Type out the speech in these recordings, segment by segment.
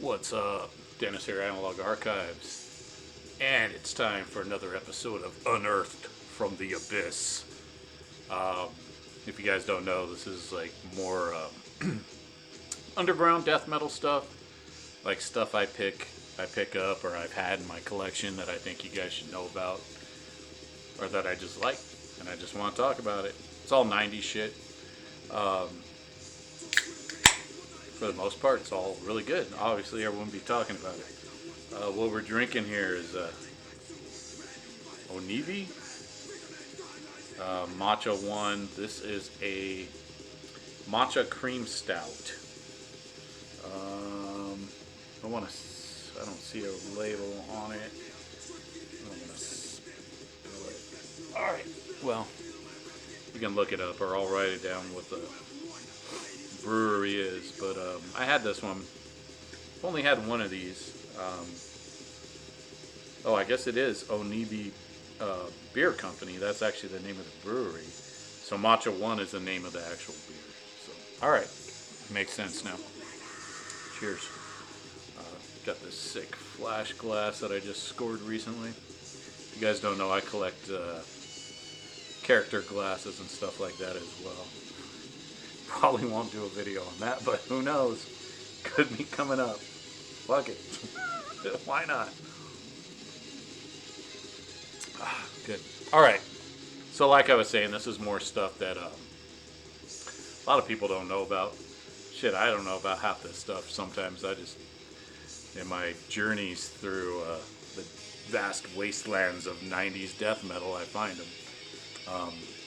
What's up? Dennis here, Analog Archives. And it's time for another episode of Unearthed from the Abyss. Um, if you guys don't know, this is like more underground death metal stuff. Like stuff I pick up or I've had in my collection that I think you guys should know about. Or that I just like. And I just want to talk about it. It's all 90s shit. Um, for the most part, it's all really good. Obviously, everyone will be talking about it. What we're drinking here is Onivi Matcha One. This is a matcha cream stout. I want to. I don't see a label on it. I'm gonna spill it. All right. Well, you can look it up, or I'll write it down what the brewery is. But I had this one. I've only had one of these. I guess it is Onibi Beer Company. That's actually the name of the brewery. So Matcha One is the name of the actual beer. So, all right, makes sense now. Cheers. Got this sick flash glass that I just scored recently. If you guys don't know, I collect character glasses and stuff like that as well. Probably won't do a video on that, but who knows? Could be coming up. Fuck it. Why not? Good. All right. So like I was saying, this is more stuff that a lot of people don't know about. Shit, I don't know about half this stuff. Sometimes I just, in my journeys through the vast wastelands of 90s death metal, I find them.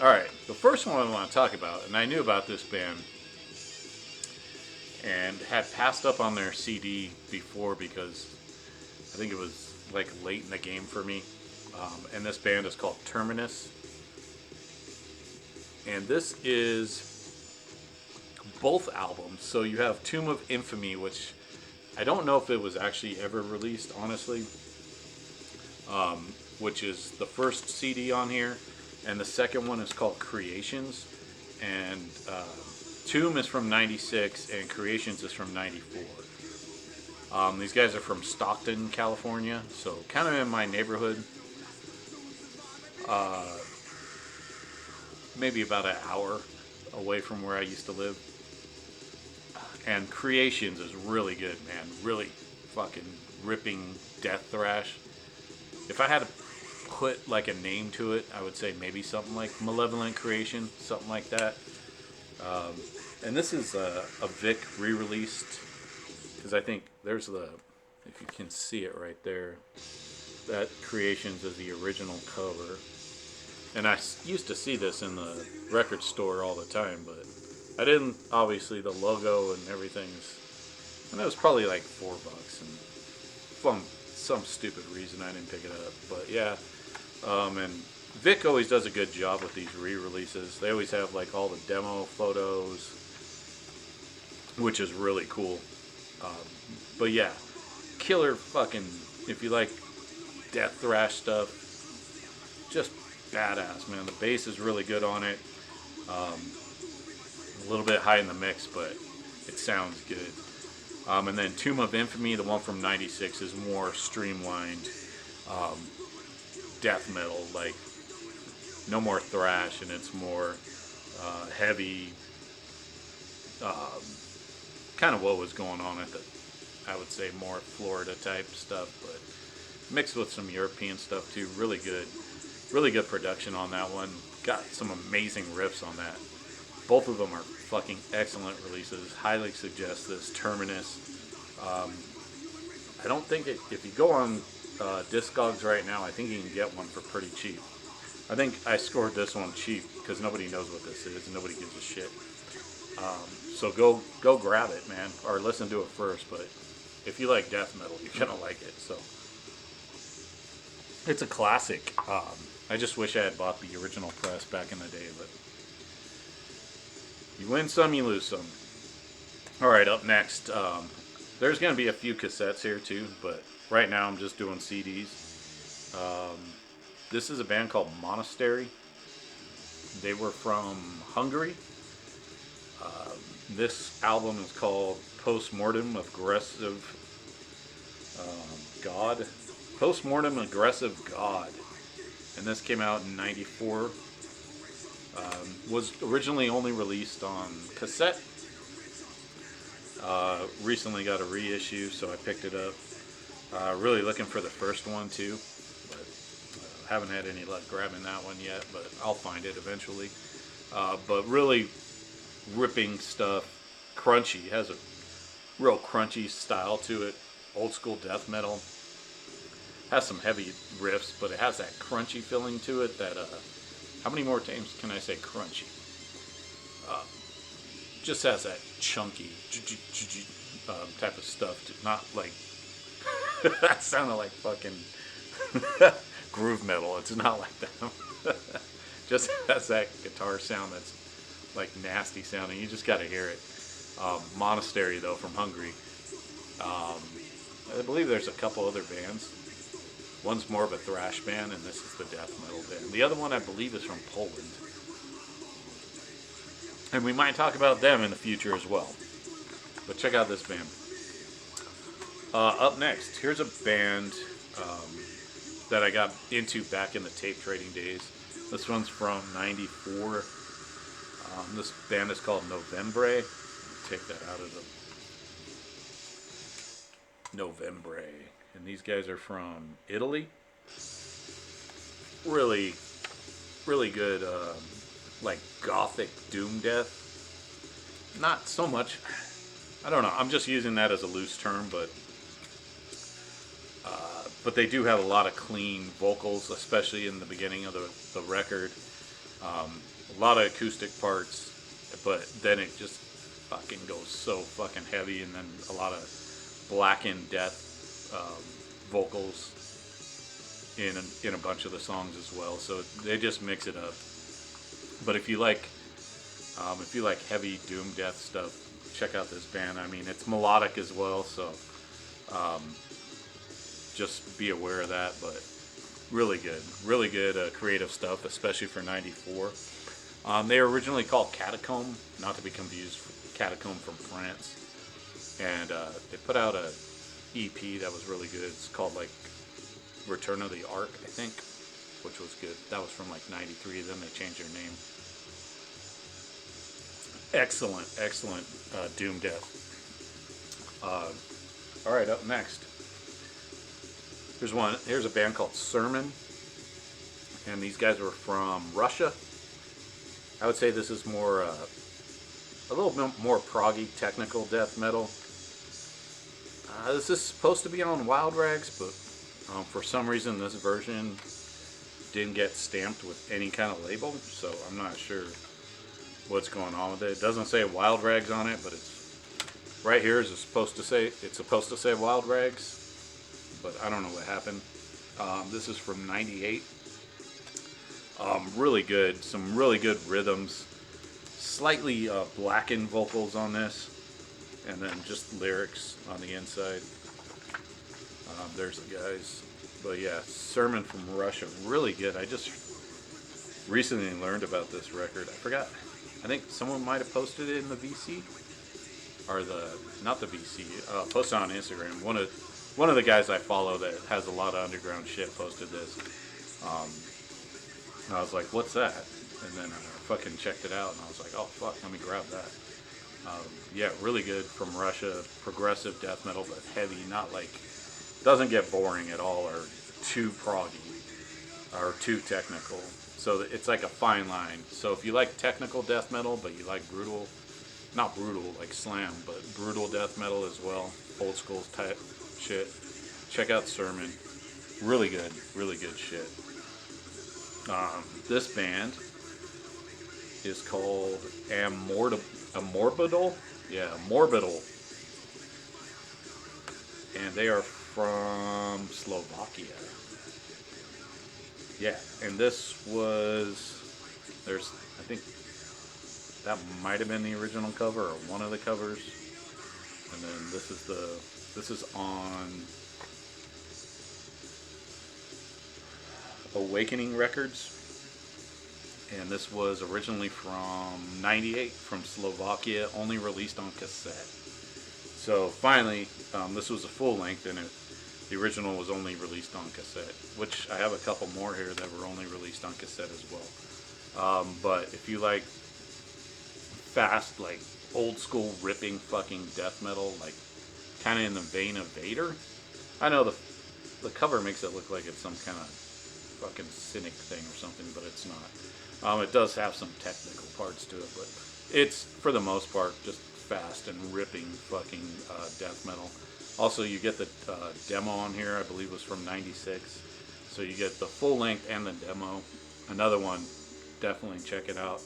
All right. The first one I want to talk about, and I knew about this band and had passed up on their CD before because I think it was like late in the game for me. And this band is called Terminus. And this is both albums. So you have Tomb of Infamy, which I don't know if it was actually ever released, honestly. Which is the first CD on here. And the second one is called Creations. And Tomb is from 96 and Creations is from 94. These guys are from Stockton, California. So kind of in my neighborhood. Maybe about an hour away from where I used to live. And Creations is really good, man. Really fucking ripping death thrash. If I had to put like a name to it, I would say maybe something like Malevolent Creation, something like that. And this is a Vic re-released, because I think there's if you can see it right there, that Creations is the original cover. And I used to see this in the record store all the time, but I didn't. Obviously, the logo and everything's, and it was probably like $4, and from some stupid reason I didn't pick it up. But yeah, and Vic always does a good job with these re-releases. They always have like all the demo photos, which is really cool. But yeah, killer fucking, if you like death thrash stuff, just badass, man. The bass is really good on it. A little bit high in the mix, but it sounds good. And then Tomb of Infamy, the one from 96, is more streamlined death metal, like no more thrash, and it's more heavy, kind of what was going on at the, I would say, more Florida type stuff, but mixed with some European stuff too. Really good production on that one. Got some amazing riffs on that. Both of them are fucking excellent releases. Highly suggest this Terminus. I don't think if you go on Discogs right now, I think you can get one for pretty cheap. I think I scored this one cheap because nobody knows what this is and nobody gives a shit. So go grab it, man, or listen to it first. But if you like death metal, you're gonna like it. So it's a classic. I just wish I had bought the original press back in the day, but you win some, you lose some. Alright, up next, there's going to be a few cassettes here too, but right now I'm just doing CDs. This is a band called Monastery. They were from Hungary. This album is called Postmortem Aggressive God, Postmortem Aggressive God, and this came out in '94. Was originally only released on cassette. Recently got a reissue, so I picked it up. Really looking for the first one too, but haven't had any luck grabbing that one yet. But I'll find it eventually. But really ripping stuff, crunchy. Has a real crunchy style to it. Old school death metal. Has some heavy riffs, but it has that crunchy feeling to it. That how many more times can I say crunchy? Just has that chunky type of stuff. Not like that sounded like fucking groove metal. It's not like that. Just has that guitar sound that's like nasty sounding. You just got to hear it. Monastery though from Hungary. I believe there's a couple other bands. One's more of a thrash band, and this is the death metal band. The other one I believe is from Poland. And we might talk about them in the future as well. But check out this band. Up next, here's a band that I got into back in the tape trading days. This one's from '94. This band is called Novembre. Take that out of the Novembre. And these guys are from Italy. Really, really good, like gothic doom death. Not so much. I don't know. I'm just using that as a loose term, but they do have a lot of clean vocals, especially in the beginning of the record. A lot of acoustic parts, but then it just fucking goes so fucking heavy, and then a lot of blackened death vocals in a bunch of the songs as well. So they just mix it up. But if you like heavy doom death stuff, check out this band. I mean, it's melodic as well, so just be aware of that. But really good creative stuff, especially for '94. They were originally called Catacomb, not to be confused with Catacomb from France, and they put out a EP that was really good. It's called like Return of the Ark, I think, which was good. That was from like '93. Then they changed their name. Excellent doom death. All right, up next. Here's a band called Sermon, and these guys were from Russia. I would say this is more a little bit more proggy technical death metal. This is supposed to be on Wild Rags, but for some reason this version didn't get stamped with any kind of label, so I'm not sure what's going on with it. It doesn't say Wild Rags on it, but it's right here. It's supposed to say Wild Rags, but I don't know what happened. This is from '98. Really good, some really good rhythms, slightly blackened vocals on this, and then just lyrics on the inside. There's the guys. But yeah, Sermon from Russia, really good. I just recently learned about this record. I think someone might have posted it in the VC, or not the VC, posted on Instagram. One of the guys I follow that has a lot of underground shit posted this. And I was like, what's that? And then I fucking checked it out, and I was like, oh fuck, let me grab that. Yeah, really good, from Russia. Progressive death metal, but heavy, not like, doesn't get boring at all or too proggy or too technical. So it's like a fine line. So if you like technical death metal, but you like not brutal like slam, but brutal death metal as well, old school type shit, check out Sermon. Really good shit. This band is called Amorbidal. Yeah, Morbidal. And they are from Slovakia. Yeah, and this was, I think that might have been the original cover or one of the covers. And then this is on Awakening Records. And this was originally from '98 from Slovakia, only released on cassette. So finally, this was a full length, and The original was only released on cassette, which I have a couple more here that were only released on cassette as well. But if you like fast, like old school ripping fucking death metal, like kind of in the vein of Vader, I know the cover makes it look like it's some kind of fucking cynic thing or something, but it's not. It does have some technical parts to it, but it's for the most part just fast and ripping fucking death metal. Also, you get the demo on here, I believe was from 96. So you get the full length and the demo. Another one, definitely check it out.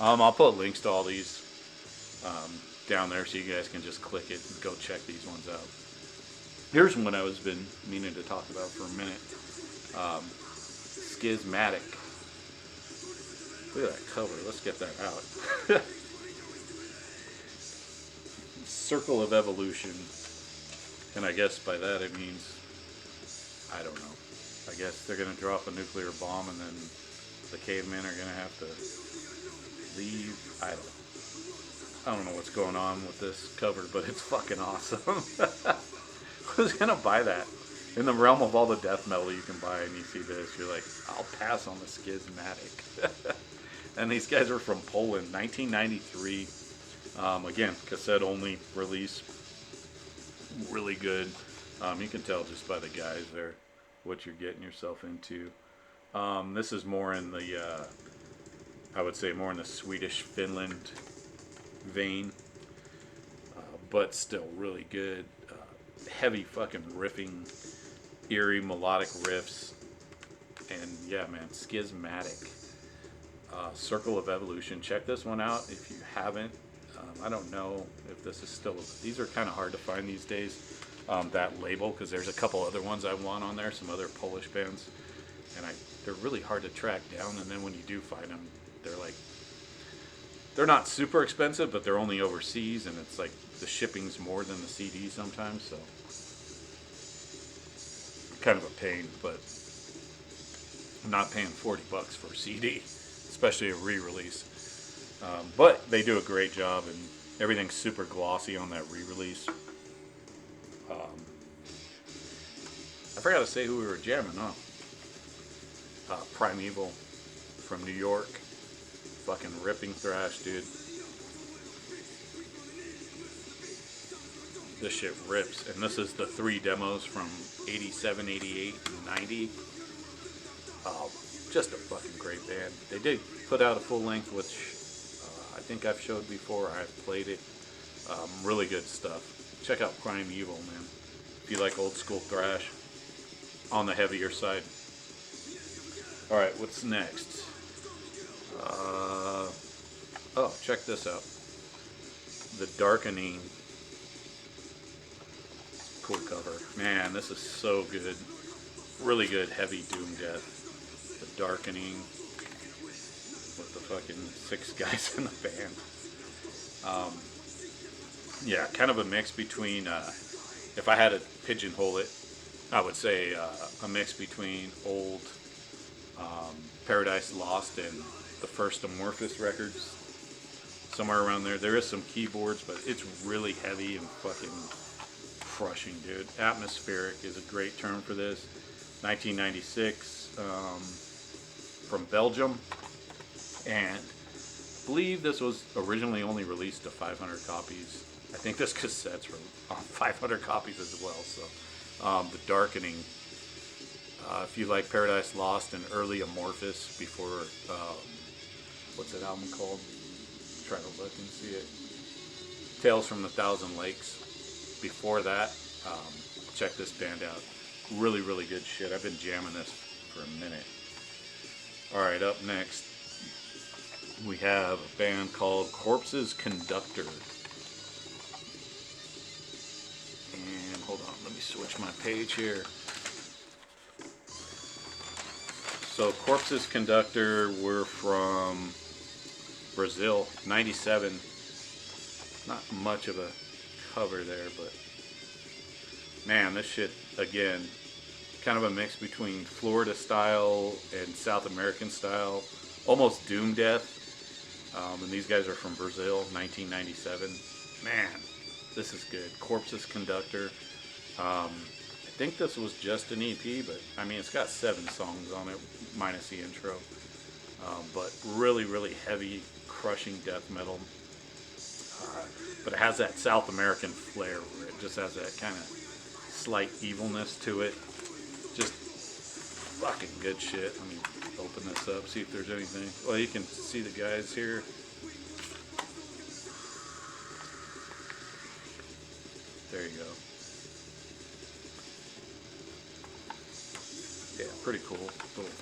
I'll put links to all these down there so you guys can just click it and go check these ones out. Here's one I was been meaning to talk about for a minute. Schismatic. Look at that cover. Let's get that out. Circle of Evolution. And I guess by that it means, I don't know. I guess they're going to drop a nuclear bomb and then the cavemen are going to have to leave. I don't know what's going on with this cover, but it's fucking awesome. Who's going to buy that? In the realm of all the death metal you can buy and you see this, you're like, I'll pass on the Schismatic. And these guys are from Poland, 1993. Again, cassette only release. Really good. You can tell just by the guys there what you're getting yourself into. This is more in the, I would say more in the Swedish Finland vein, but still really good. Heavy fucking riffing, eerie melodic riffs, and yeah, man, Schismatic. Circle of Evolution. Check this one out if you haven't. I don't know if this is still. These are kind of hard to find these days. That label, because there's a couple other ones I want on there, some other Polish bands, and they're really hard to track down. And then when you do find them, they're not super expensive, but they're only overseas, and it's like the shipping's more than the CD sometimes. So kind of a pain, but I'm not paying $40 for a CD, especially a re-release. But they do a great job, and everything's super glossy on that re-release. I forgot to say who we were jamming, huh? Primeval from New York. Fucking ripping thrash, dude. This shit rips. And this is the 3 demos from 87, 88, and 90. Just a fucking great band. They did put out a full length, which I think I've showed before. I've played it. Really good stuff. Check out Primeval, man. If you like old school thrash on the heavier side. Alright, what's next? Oh, check this out. The Darkening. Cool cover. Man, this is so good. Really good heavy doom death. The Darkening. With the fucking 6 guys in the band. Yeah, kind of a mix between, if I had to pigeonhole it, I would say a mix between old Paradise Lost and the first Amorphous records. Somewhere around there. There is some keyboards, but it's really heavy and fucking crushing, dude. Atmospheric is a great term for this. 1996, from Belgium. And I believe this was originally only released to 500 copies. I think this cassette's from 500 copies as well. So, The Darkening. If you like Paradise Lost and early Amorphous before, what's that album called? Try to look and see it. Tales from the Thousand Lakes. Before that, check this band out. Really, really good shit. I've been jamming this for a minute. Alright, up next, we have a band called Corpse's Conductor. And hold on, let me switch my page here. So Corpse's Conductor were from Brazil, 97. Not much of a cover there, but man, this shit, again, kind of a mix between Florida style and South American style, almost doom death. And these guys are from Brazil, 1997. Man, this is good. Corpse's Conductor. I think this was just an EP, but I mean, it's got 7 songs on it, minus the intro. But really, really heavy, crushing death metal. But it has that South American flair where it just has that kind of slight evilness to it. Just fucking good shit. Let me open this up, see if there's anything. Well, you can see the guys here. There you go. Yeah, pretty cool. Little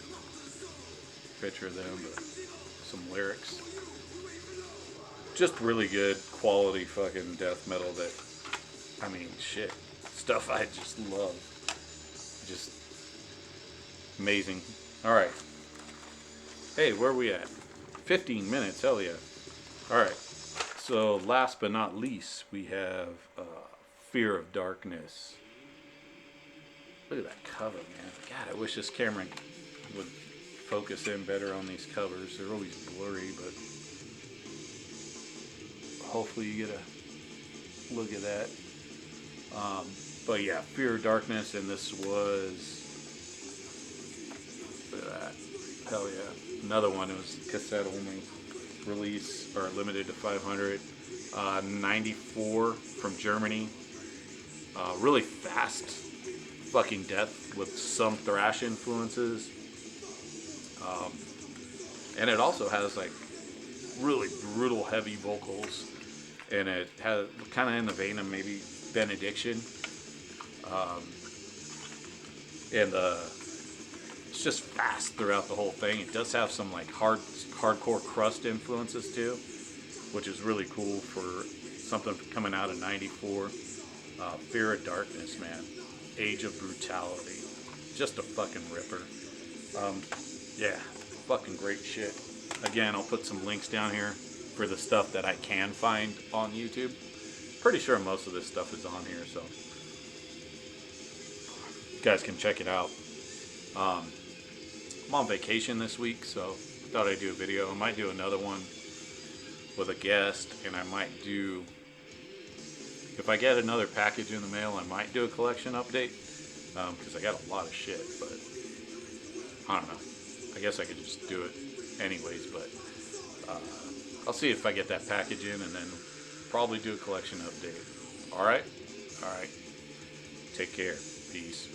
picture of them, but some lyrics. Just really good quality fucking death metal that, I mean, shit. Stuff I just love. Just amazing. Alright. Hey, where are we at? 15 minutes, hell yeah. Alright. So, last but not least, we have Fear of Darkness. Look at that cover, man. God, I wish this camera would focus in better on these covers. They're always blurry, but hopefully you get a look at that. But yeah, Fear of Darkness, and this was, look at that. Hell yeah. Another one, it was cassette only release, or limited to 500. 94 from Germany. Really fast fucking death with some thrash influences. And it also has like really brutal heavy vocals. And it has kind of in the vein of maybe Benediction. And it's just fast throughout the whole thing. It does have some like hardcore crust influences too, which is really cool for something coming out of 94. Fear of Darkness, man. Age of Brutality. Just a fucking ripper. Yeah, fucking great shit. Again, I'll put some links down here for the stuff that I can find on YouTube. Pretty sure most of this stuff is on here, so you guys can check it out. I'm on vacation this week, so thought I'd do a video. I might do another one with a guest, and I might do, if I get another package in the mail, I might do a collection update, because I got a lot of shit, but I don't know. I guess I could just do it anyways, but I'll see if I get that package in, and then probably do a collection update. Alright? Alright. Take care. Peace.